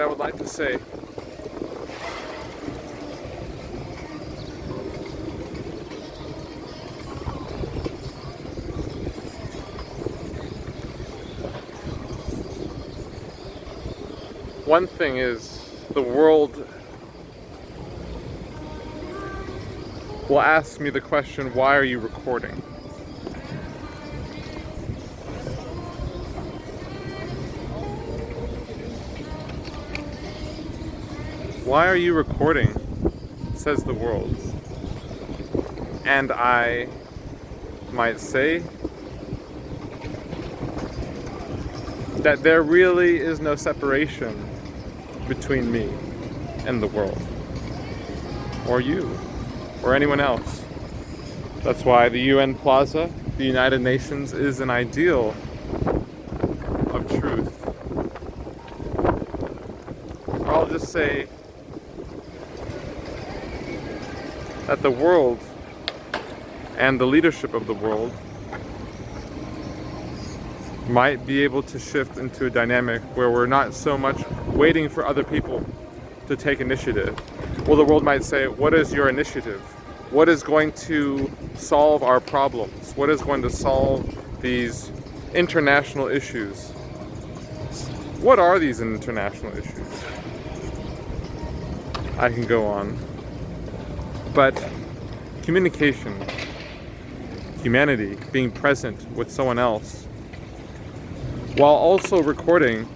would like to say. One thing is, the world will ask me the question, why are you recording? Why are you recording? Says the world. And I might say that there really is no separation between me and the world, or you, or anyone else. That's why the UN Plaza, the United Nations, is an ideal of truth. Or I'll just say that the world and the leadership of the world might be able to shift into a dynamic where we're not so much waiting for other people to take initiative. Well, the world might say, what is your initiative? What is going to solve our problems? What is going to solve these international issues? What are these international issues? I can go on. But communication, humanity, being present with someone else, while also recording,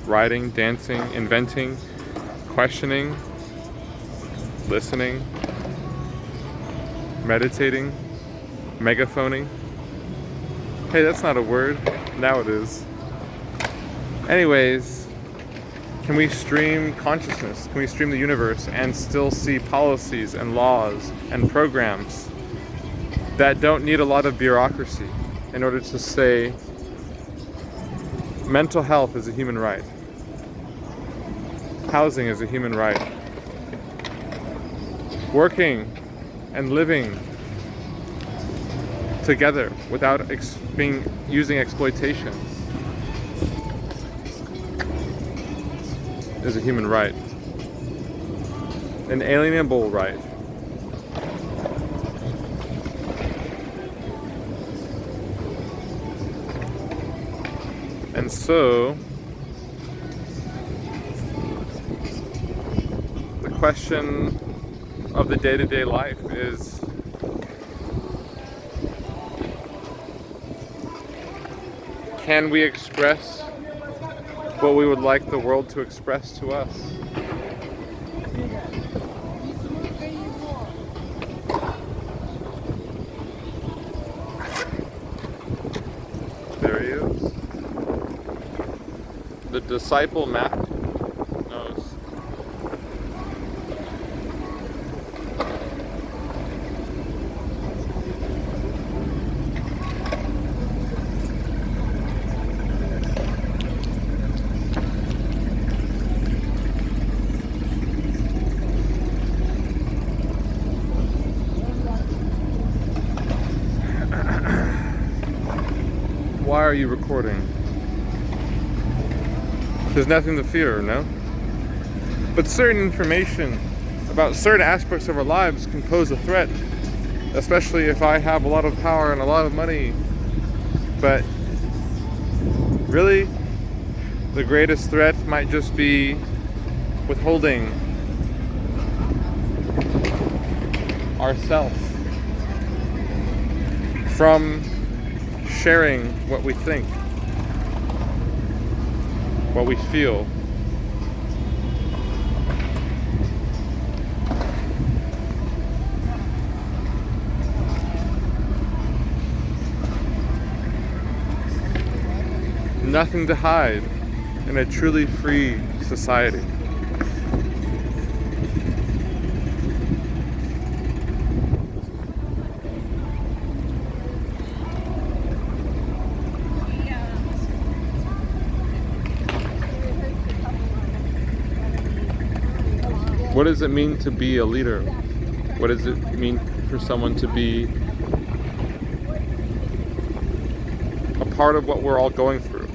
writing, dancing, inventing, questioning, listening, meditating, megaphoning. Hey, that's not a word. Now it is. Anyways, can we stream consciousness? Can we stream the universe and still see policies and laws and programs that don't need a lot of bureaucracy in order to say mental health is a human right, housing is a human right, working and living together without using exploitation is a human right, an alienable right. And so, the question of the day-to-day life is, can we express what we would like the world to express to us? There he is. The disciple Matthew knows. Why are you recording? There's nothing to fear, no? But certain information about certain aspects of our lives can pose a threat, especially if I have a lot of power and a lot of money. But really, the greatest threat might just be withholding ourselves from sharing what we think, what we feel. Nothing to hide in a truly free society. What does it mean to be a leader? What does it mean for someone to be a part of what we're all going through?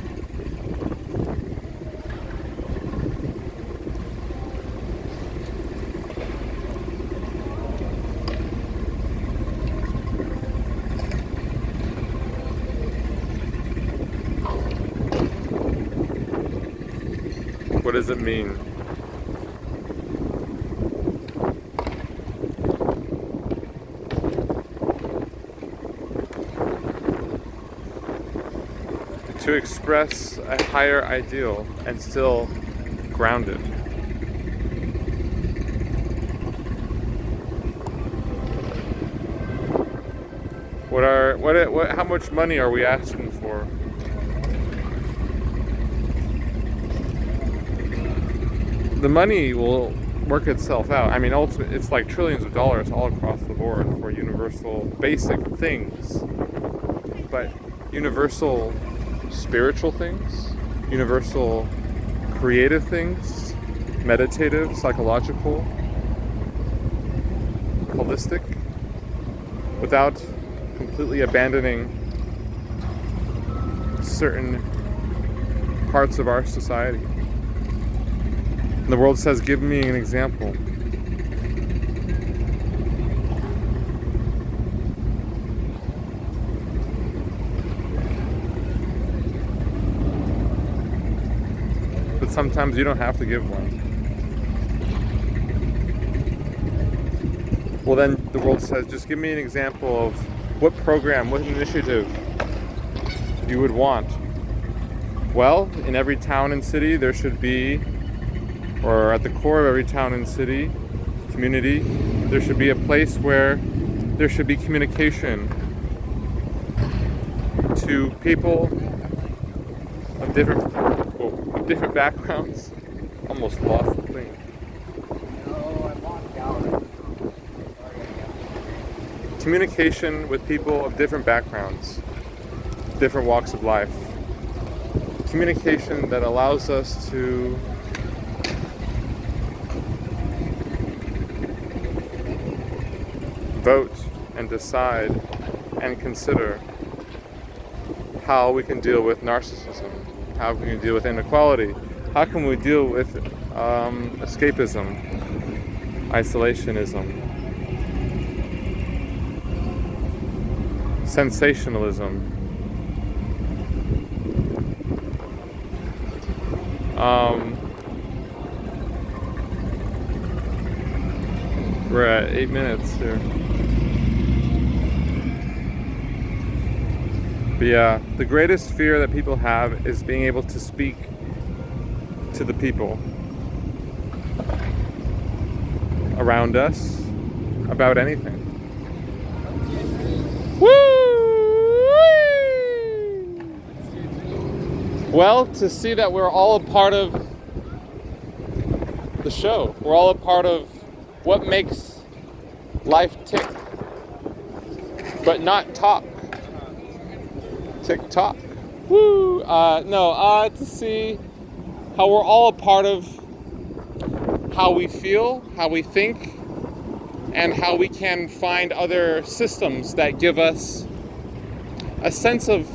does it mean? To express a higher ideal and still grounded. How much money are we asking for? The money will work itself out. I mean, ultimately, it's like trillions of dollars all across the board for universal basic things. But universal spiritual things, universal creative things, meditative, psychological, holistic, without completely abandoning certain parts of our society. And the world says, give me an example. But sometimes you don't have to give one. Well, then the world says, just give me an example of what program, what initiative you would want. Well, in every town and city there should be, or at the core of every town and city, community, there should be a place where there should be communication to people of different backgrounds. Almost lost the thing. Communication with people of different backgrounds, different walks of life. Communication that allows us to vote and decide and consider how we can deal with narcissism, how we can deal with inequality, how can we deal with escapism, isolationism, sensationalism, we're at 8 minutes here. But yeah, the greatest fear that people have is being able to speak to the people around us about anything. Woo! Well, to see that we're all a part of the show. We're all a part of what makes life tick, but not talk. Tick tock. Woo! To see how we're all a part of how we feel, how we think, and how we can find other systems that give us a sense of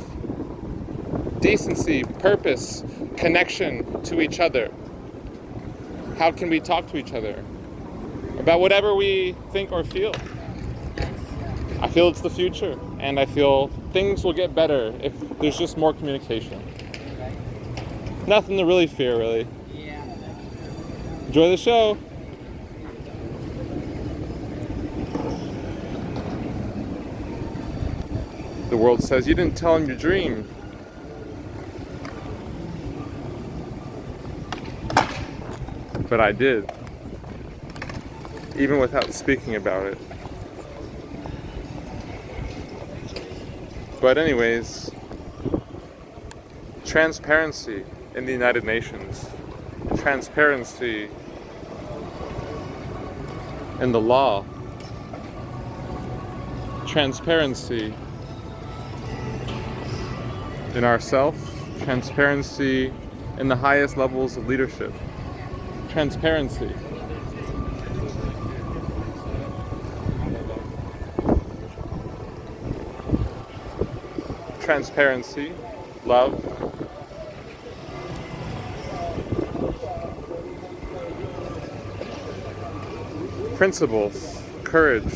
decency, purpose, connection to each other. How can we talk to each other about whatever we think or feel? I feel it's the future, and I feel things will get better if there's just more communication. Nothing to really fear, really. Enjoy the show. The world says, you didn't tell him your dream. But I did, even without speaking about it. But anyways, transparency in the United Nations, transparency in the law, transparency in ourselves, transparency in the highest levels of leadership, transparency. Transparency, love, principles, courage,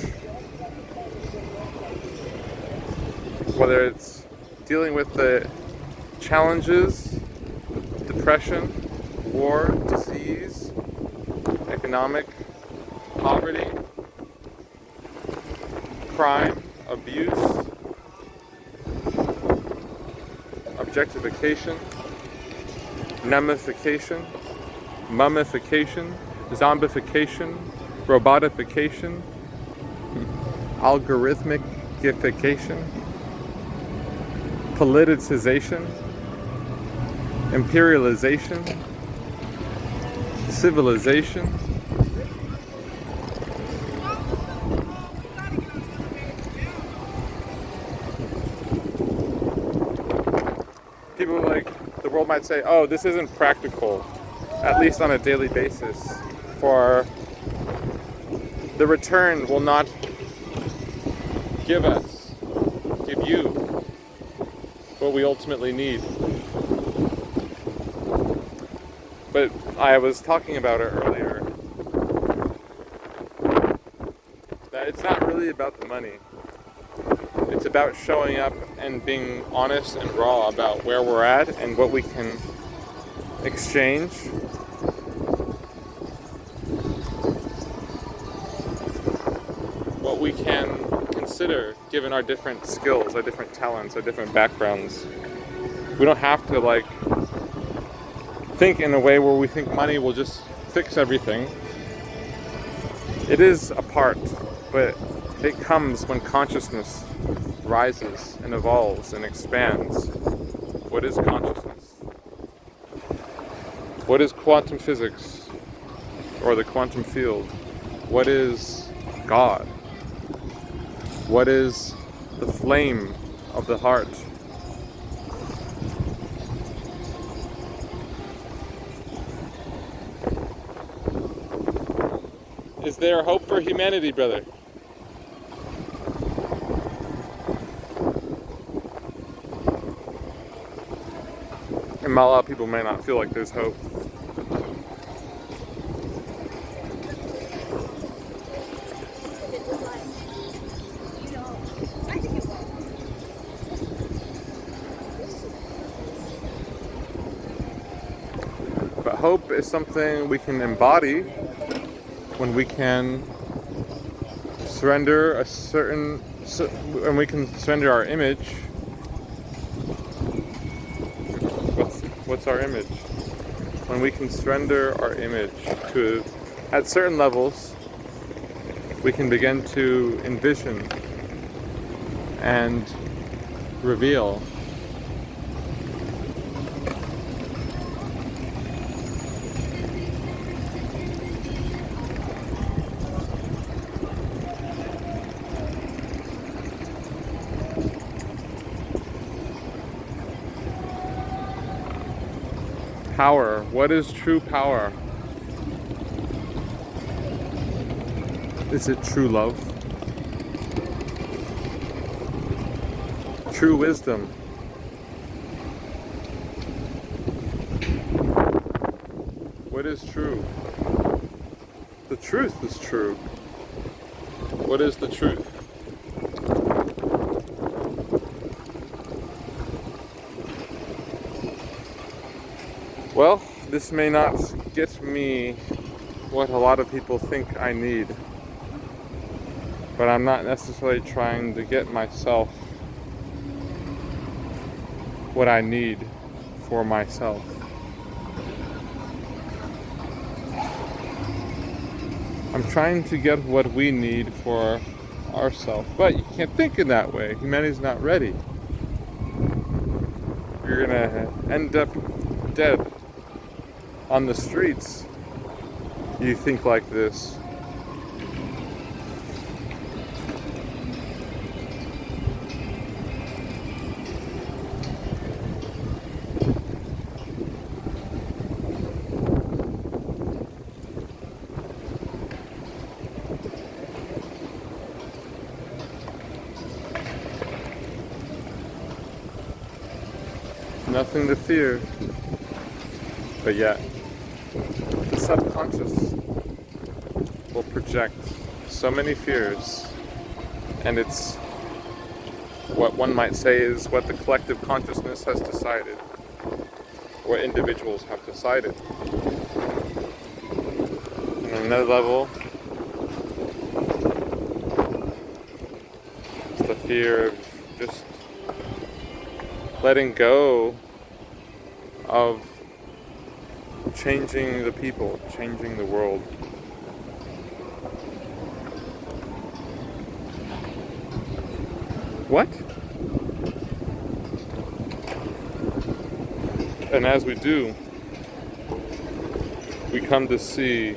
whether it's dealing with the challenges, depression, war, disease, economic poverty, crime, abuse, objectification, numification, mummification, zombification, robotification, algorithmicification, politicization, imperialization, civilization, people like the world might say, oh, this isn't practical, at least on a daily basis, for the return will not give you what we ultimately need. But I was talking about it earlier, that it's not really about the money. It's about showing up and being honest and raw about where we're at and what we can exchange. What we can consider given our different skills, our different talents, our different backgrounds. We don't have to think in a way where we think money will just fix everything. It is a part, but it comes when consciousness rises and evolves and expands. What is consciousness? What is quantum physics or the quantum field? What is God? What is the flame of the heart? Is there hope for humanity, brother? And a lot of people may not feel like there's hope. But hope is something we can embody when we can surrender when we can surrender our image. What's our image? When we can surrender our image to, at certain levels, we can begin to envision and reveal power. What is true power? Is it true love? True wisdom? What is true? The truth is true. What is the truth? Well, this may not get me what a lot of people think I need, but I'm not necessarily trying to get myself what I need for myself. I'm trying to get what we need for ourselves, but you can't think in that way. Humanity's not ready. You're gonna end up dead on the streets. You think like this. Nothing to fear, but yet the subconscious will project so many fears, and it's what one might say is what the collective consciousness has decided, what individuals have decided. And another level, it's the fear of just letting go of changing the people, changing the world. What? And as we do, we come to see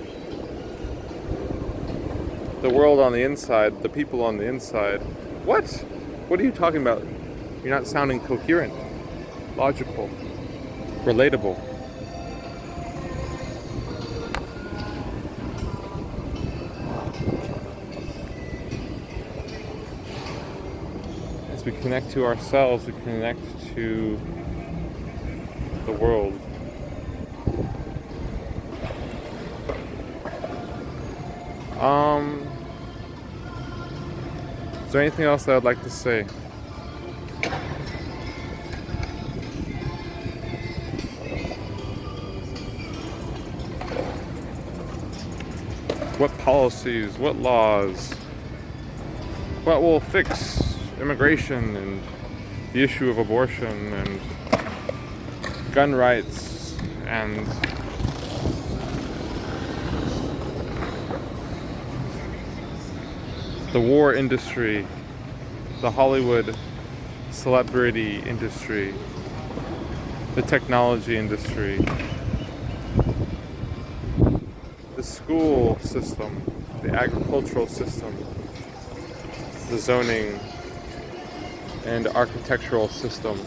the world on the inside, the people on the inside. What? What are you talking about? You're not sounding coherent, logical, relatable. As we connect to ourselves, we connect to the world. Is there anything else that I'd like to say? What policies, what laws, what will fix immigration and the issue of abortion and gun rights and the war industry, the Hollywood celebrity industry, the technology industry, the school system, the agricultural system, the zoning and architectural system.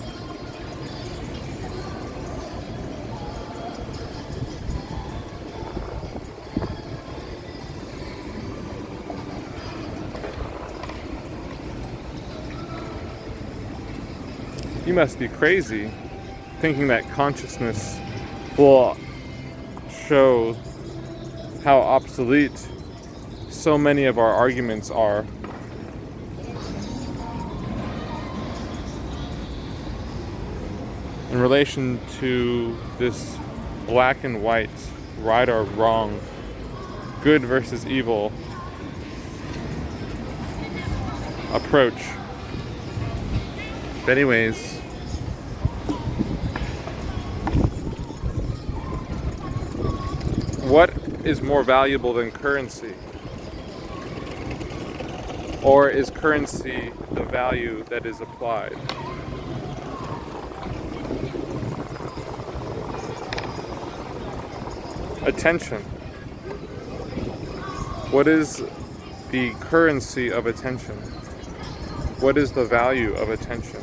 You must be crazy thinking that consciousness will show how obsolete so many of our arguments are. In relation to this black and white, right or wrong, good versus evil approach. But anyways, what is more valuable than currency? Or is currency the value that is applied? Attention. What is the currency of attention? What is the value of attention?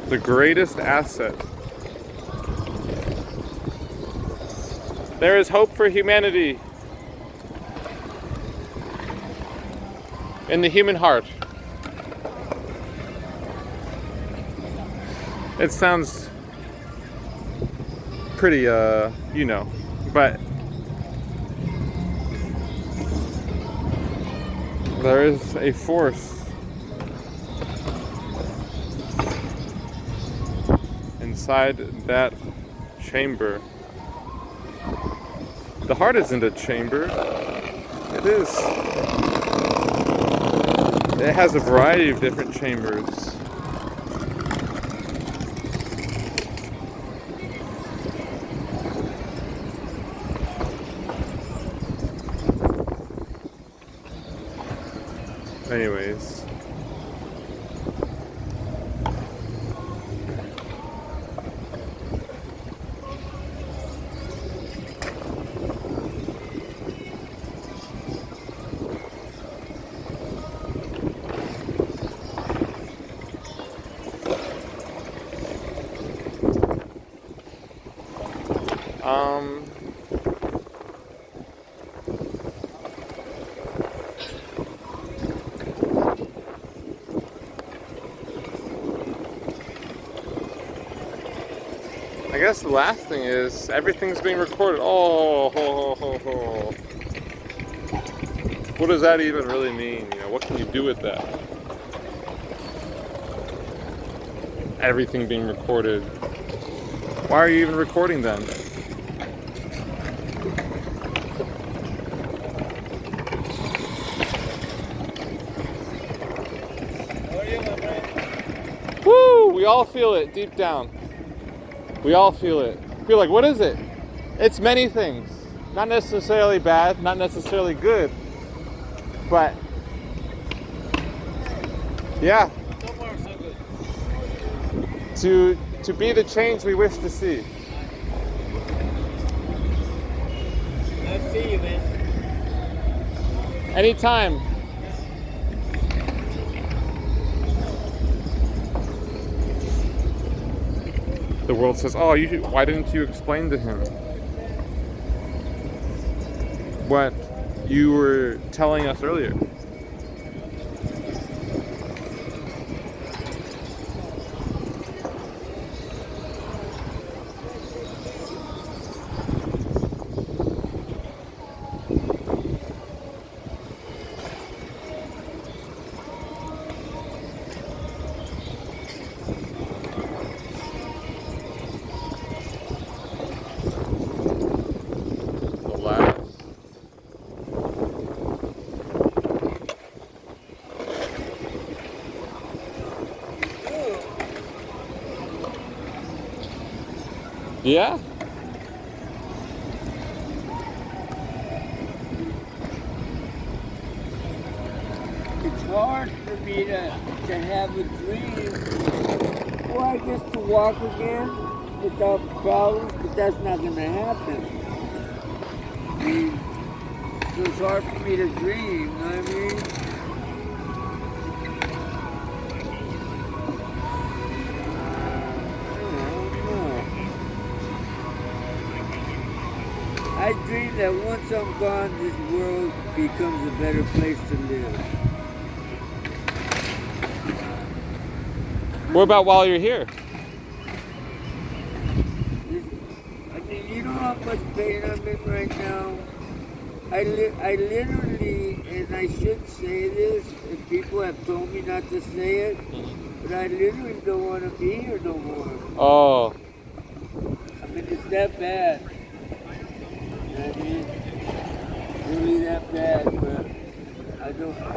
The greatest asset. There is hope for humanity in the human heart. It sounds pretty, but there is a force inside that chamber. The heart isn't a chamber. It is. It has a variety of different chambers. Anyways. I guess the last thing is everything's being recorded. Oh, ho, ho, ho, ho. What does that even really mean? You know, what can you do with that? Everything being recorded. Why are you even recording then? Woo! We all feel it deep down. We all feel it. We're like, what is it? It's many things. Not necessarily bad, not necessarily good. But yeah. To be the change we wish to see. Nice to see you, man. Anytime. The world says, "Oh, why didn't you explain to him what you were telling us earlier?" Alas. Yeah? It's hard for me to have a dream. Well, I guess to walk again without problems, but that's not going to happen. So it's hard for me to dream, you know what I mean? I dream that once I'm gone, this world becomes a better place to live. What about while you're here? I mean, you know how much pain I'm in right now? I literally, and I should say this, and people have told me not to say it, but I literally don't want to be here no more. Oh, I mean, it's that bad. You know what I mean? Really that bad, but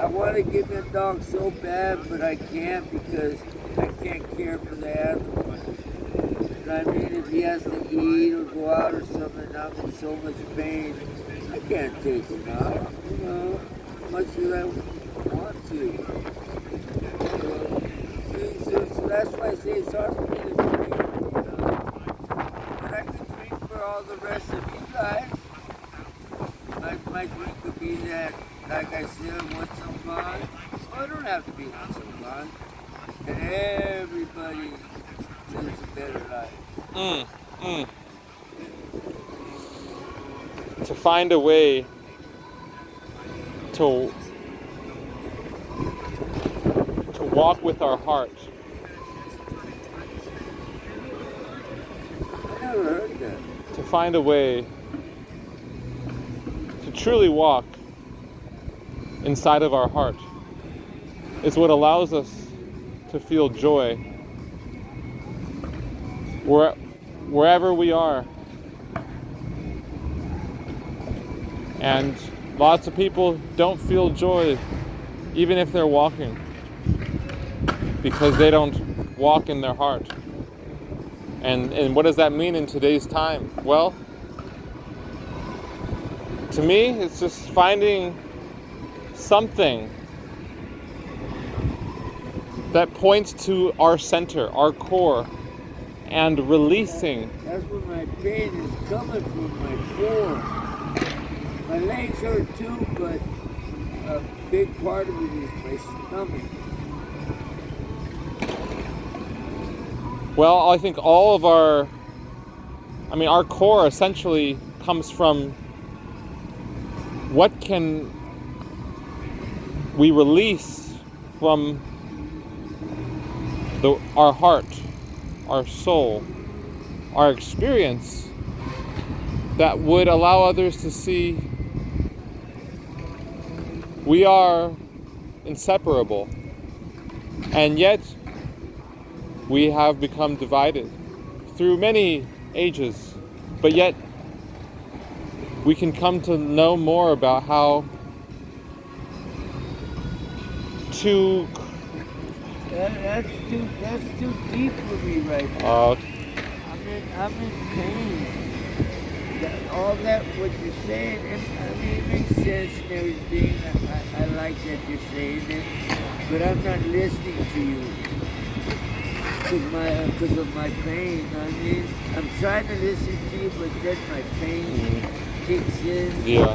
I want to give that dog so bad, but I can't because I can't care for the animal. But I mean, if he has to eat or go out or something, I'm in so much pain. I can't take him out, you know, much as I want to. So that's why I say it's hard for me to dream, you know. But I can dream for all the rest of you guys. My dream could be that, like I said, once I'm gone, well, it don't have to be once I'm gone, that everybody lives a better life. to find a way to walk with our heart. I never heard that. To find a way to truly walk inside of our heart is what allows us to feel joy wherever we are. And lots of people don't feel joy even if they're walking because they don't walk in their heart. And what does that mean in today's time? Well, to me, it's just finding something that points to our center, our core, and releasing. That's where my pain is coming from, my core. My legs hurt too, but a big part of it is my stomach. Well, I think all of our core essentially comes from what can we release from our heart, our soul, our experience that would allow others to see we are inseparable, and yet we have become divided through many ages, but yet we can come to know more about how to That's too deep for me right now. uh, I'm in pain. All that what you're saying, it makes sense and everything. I like that you're saying it, but I'm not listening to you because of my pain. I'm trying to listen to you, but then my pain kicks in. Yeah.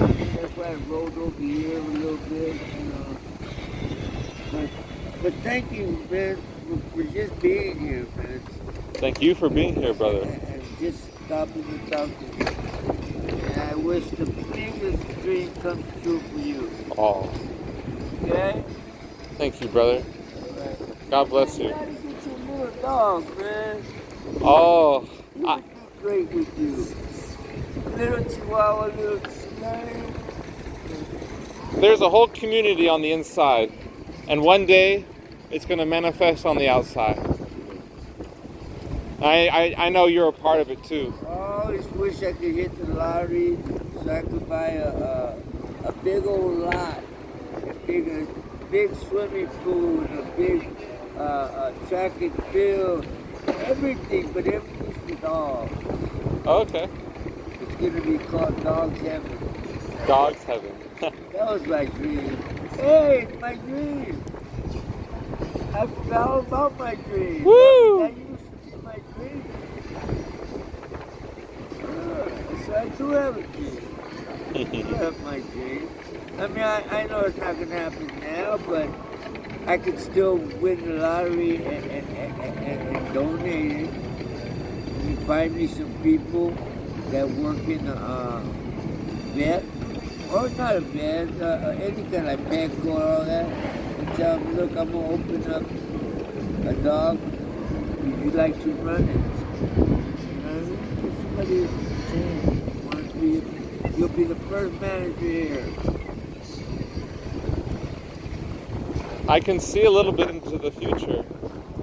That's why I rolled over here a little bit. But thank you, man, for just being here, man. thank you for being here, brother. And just stopping to talk to me. And I wish the biggest dream comes true for you. Oh, Okay? thank you, brother. Alright. God bless You you. gotta get your little dog, man. Oh, He would do great with you. Little chihuahua, little slime. there's a whole community on the inside, and one day it's going to manifest on the outside. I know you're a part of it too. I always wish I could hit the lottery so I could buy a big old lot, a big swimming pool, and a big track and field, everything, but everything's for dogs. Oh, okay. It's gonna be called Dogs Heaven. Dogs heaven. That was my dream. Hey, it's my dream. I forgot all about my dream. Woo! That used to be my dream. So I do have a dream. I do have my dream. I mean, I know it's not gonna happen now, but I could still win the lottery and donate it. You find me some people that work in vet, or not a vet, any kind of Petco or all that, and tell them, look, I'm gonna open up a dog. Would you like to run it? You know what I mean? If somebody wants to be, you'll be the first manager here. I can see a little bit into the future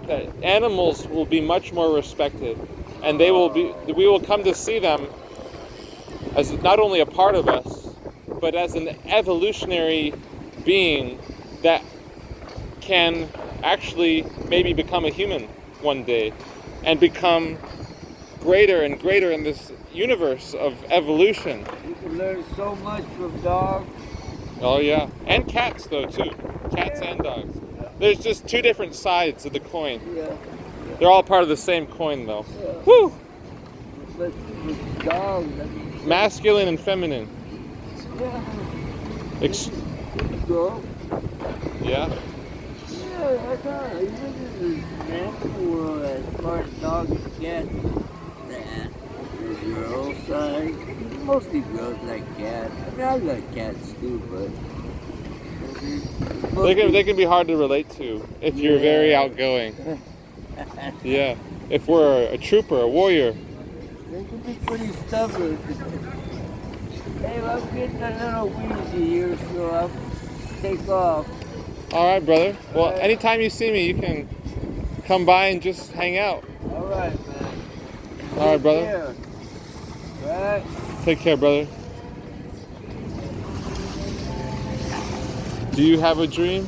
that animals will be much more respected, and we will come to see them as not only a part of us, but as an evolutionary being that can actually maybe become a human one day and become greater and greater in this universe of evolution. You can learn so much from dogs. Oh yeah, and cats though too. Cats and dogs. There's just two different sides of the coin. Yeah. They're all part of the same coin though. Yeah. Woo! But with dogs, I mean, Masculine and feminine. yeah. Ex- Go. yeah. Yeah, I know. Even in the natural world, as far as dogs and cats, that is girl side. Mostly girls like cats. I mean, I like cats too, but They can be hard to relate to if you're very outgoing. Yeah. If we're a trooper, a warrior. They can be pretty stubborn. Hey, I'm getting a little wheezy here, so I'll take off. All right, brother. Well, All right. anytime you see me, you can come by and just hang out. All right, man. All right, brother. Take care. Right. Take care, brother. Do you have a dream?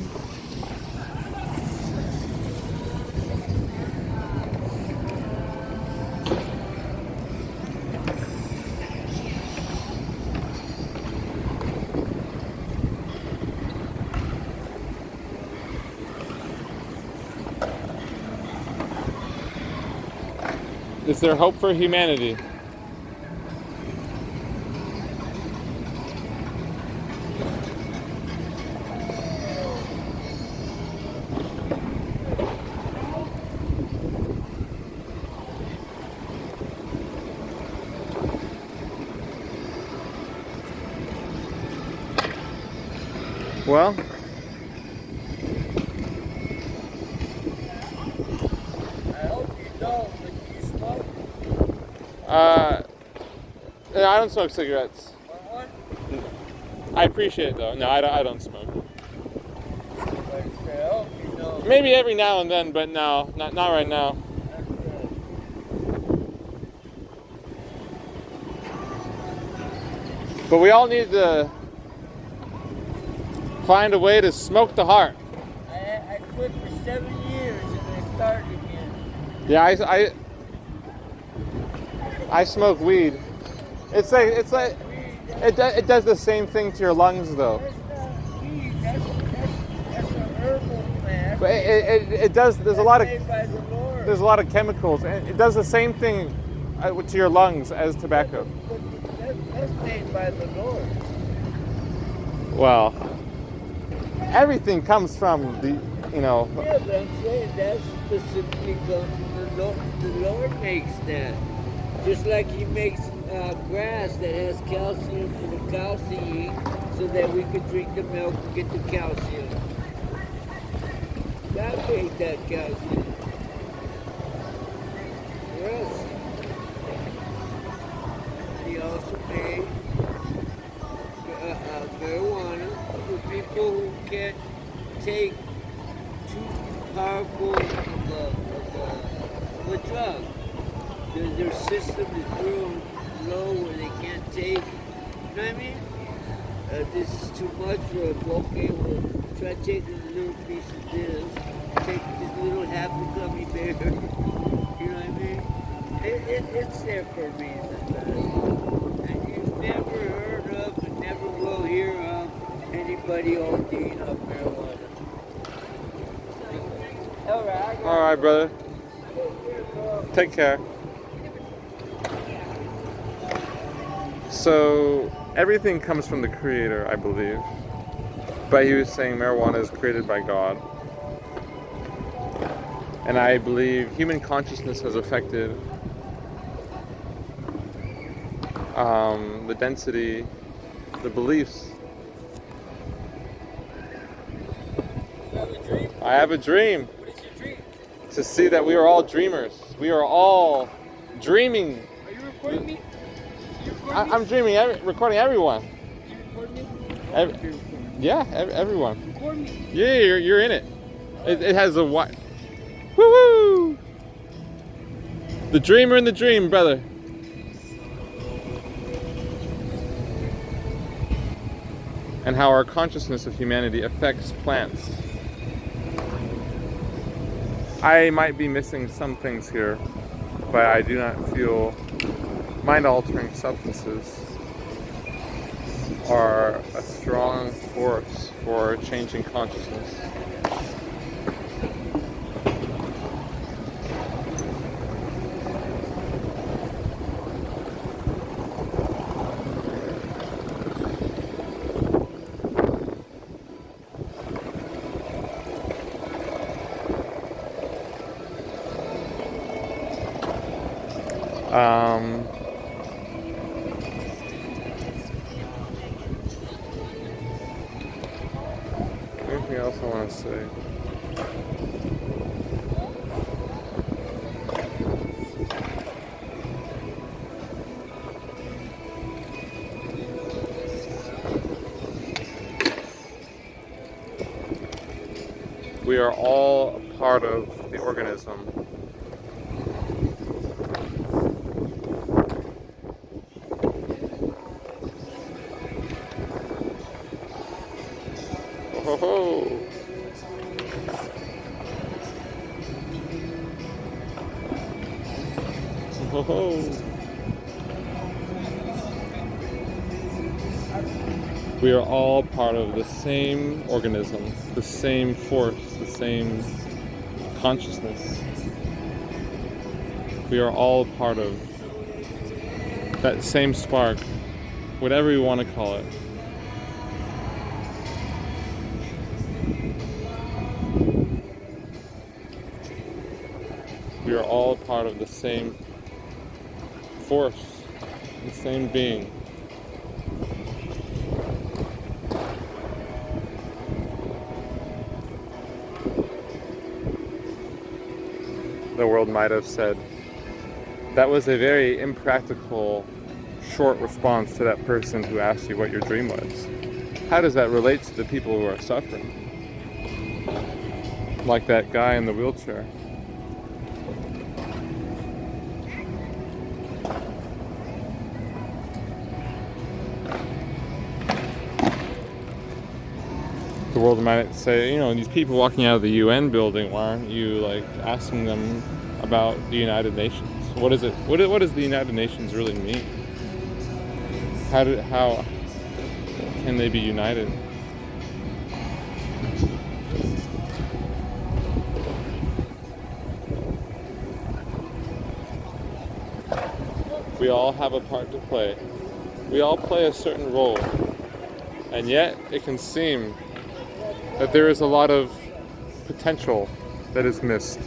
Is there hope for humanity? Well, I hope you don't, but you smoke. No, I don't smoke cigarettes. Want one? I appreciate it though. No, I don't smoke. Like, well, you know. Maybe every now and then, but no, not right now. That's good. But we all need to find a way to smoke the heart. I quit for 7 years and I started again. Yeah, I smoke weed. It does the same thing to your lungs though. That's not weed. That's an herbal plant. But it does. There's a lot of Made by the Lord. there's a lot of chemicals, and it does the same thing to your lungs as tobacco. But that's made by the Lord. Well, everything comes from the, Yeah, but I'm saying that specifically comes from the Lord. The Lord makes that. Just like He makes grass that has calcium for the cows to eat, so that we could drink the milk and get the calcium. God made that calcium for us. He also made marijuana for people who can't take too powerful of a drug. Their system is real low where they can't take, you know what I mean? This is too much for them. Okay, well, try taking a little piece of this, take this little half a gummy bear, you know what I mean? It's there for a reason, and you've never heard of and never will hear of anybody ODing off marijuana. All right, brother. Take care. So everything comes from the Creator, I believe. But he was saying marijuana is created by God. And I believe human consciousness has affected the density, the beliefs. You have a dream? I have a dream What is your dream? to see that we are all dreamers. We are all dreaming. Are you recording me? I'm dreaming, recording everyone. You recording me? Yeah, everyone. Record me. Yeah, you're in it. It has a what? Woo woo! The dreamer in the dream, brother. And how our consciousness of humanity affects plants. I might be missing some things here, but I do not feel mind-altering substances are a strong force for changing consciousness. Anything else I want to say? We are all a part of the organism. Ho ho! Ho ho! We are all part of the same organism, the same force, the same consciousness. We are all part of that same spark, whatever you want to call it. We are all part of the same force, the same being. The world might have said That was a very impractical, short response to that person who asked you what your dream was. How does that relate to the people who are suffering? Like that guy in the wheelchair. The world might say, you know, these people walking out of the UN building, why aren't you like asking them about the United Nations? What is it? What does the United Nations really mean? How can they be united? We all have a part to play. We all play a certain role. And yet it can seem that there is a lot of potential that is missed.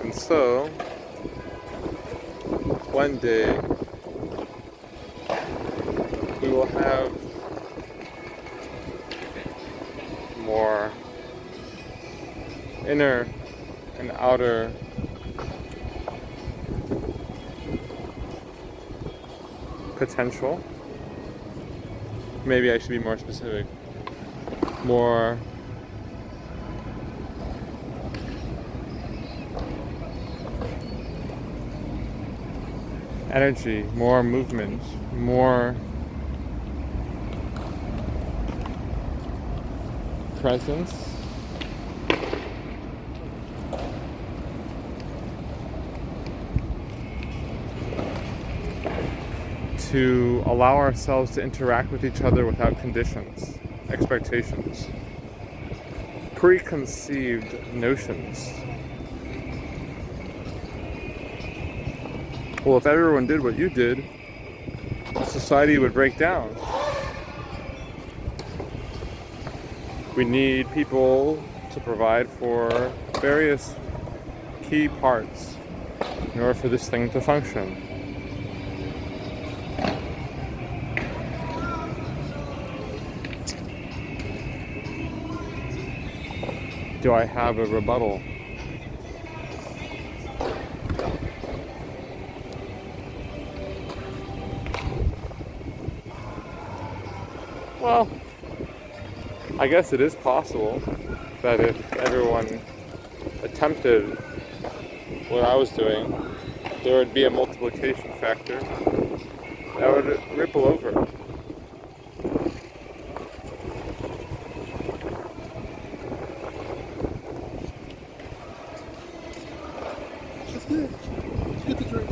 And so, one day, we will have more inner and outer potential. Maybe I should be more specific. More energy, more movement, more presence. To allow ourselves to interact with each other without conditions, expectations, preconceived notions. Well, if everyone did what you did, society would break down. We need people to provide for various key parts in order for this thing to function. Do I have a rebuttal? Well, I guess it is possible that if everyone attempted what I was doing, there would be a multiplication factor that would ripple over. It's good. It's good to drink.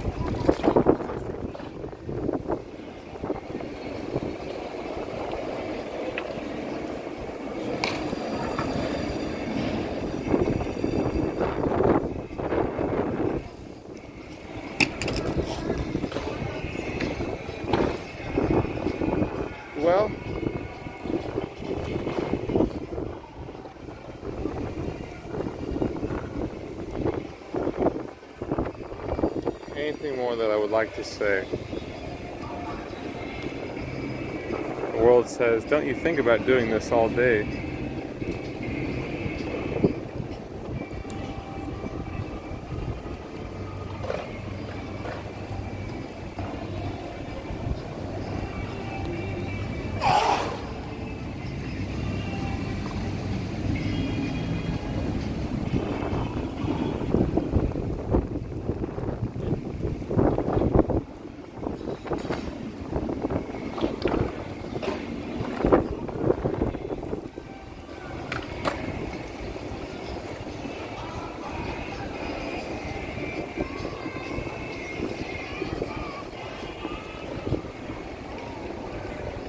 Well, anything more that I would like to say? The world says, don't you think about doing this all day?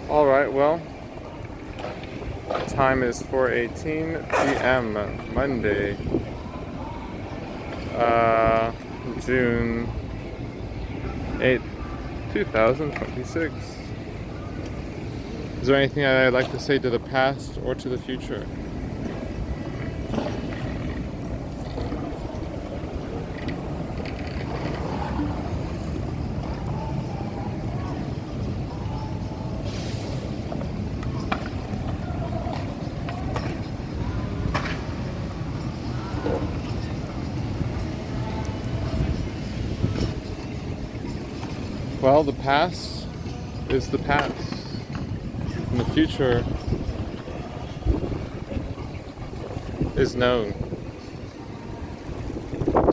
All right, well, time is 4:18 p.m. Monday, June 8th, 2026. Is there anything I'd like to say to the past or to the future? Well, the past is the past. And the future is known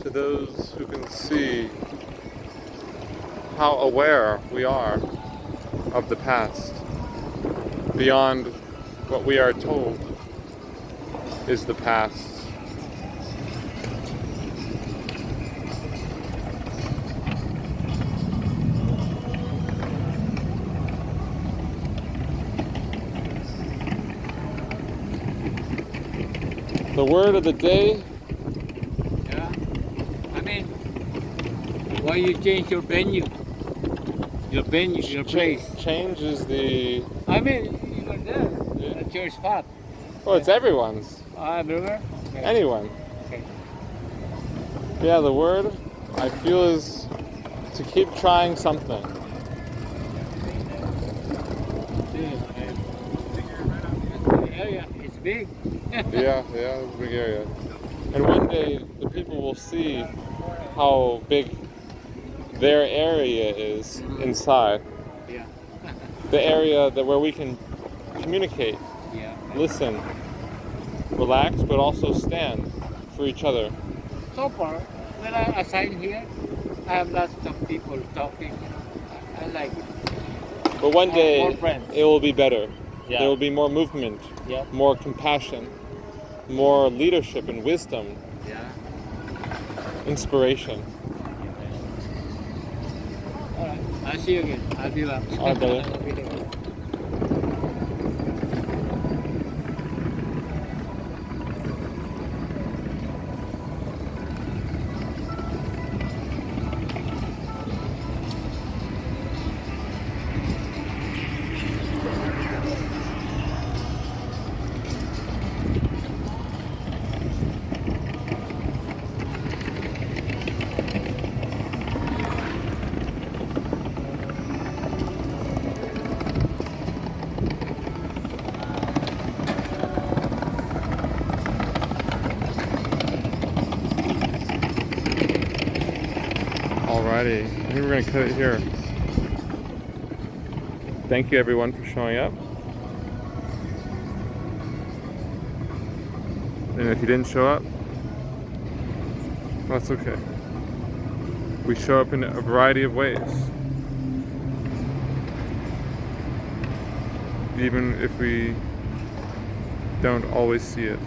to those who can see how aware we are of the past. Beyond what we are told is the past. The word of the day, Yeah. I mean, why you change your venue? Your venue, your place. change is the, I mean, you were there. Yeah. At your spot. well, it's everyone's, Everywhere? Okay. anyone. Okay. Yeah, the word I feel is to keep trying something. The area is big. Yeah, it's a big area. And one day the people will see how big their area is inside. Yeah. The area that where we can communicate, Yeah. listen, relax, but also stand for each other. So far, when I assign here, I have lots of people talking. I like it. But one day more friends. it will be better. Yeah. There will be more movement, Yeah. more compassion, more leadership and wisdom, Yeah. inspiration. All right. I'll see you again. I'll be back. All right, brother. I'll be there. Alrighty, I think we're gonna cut it here. Thank you everyone for showing up. And if you didn't show up, that's okay. We show up in a variety of ways. Even if we don't always see it.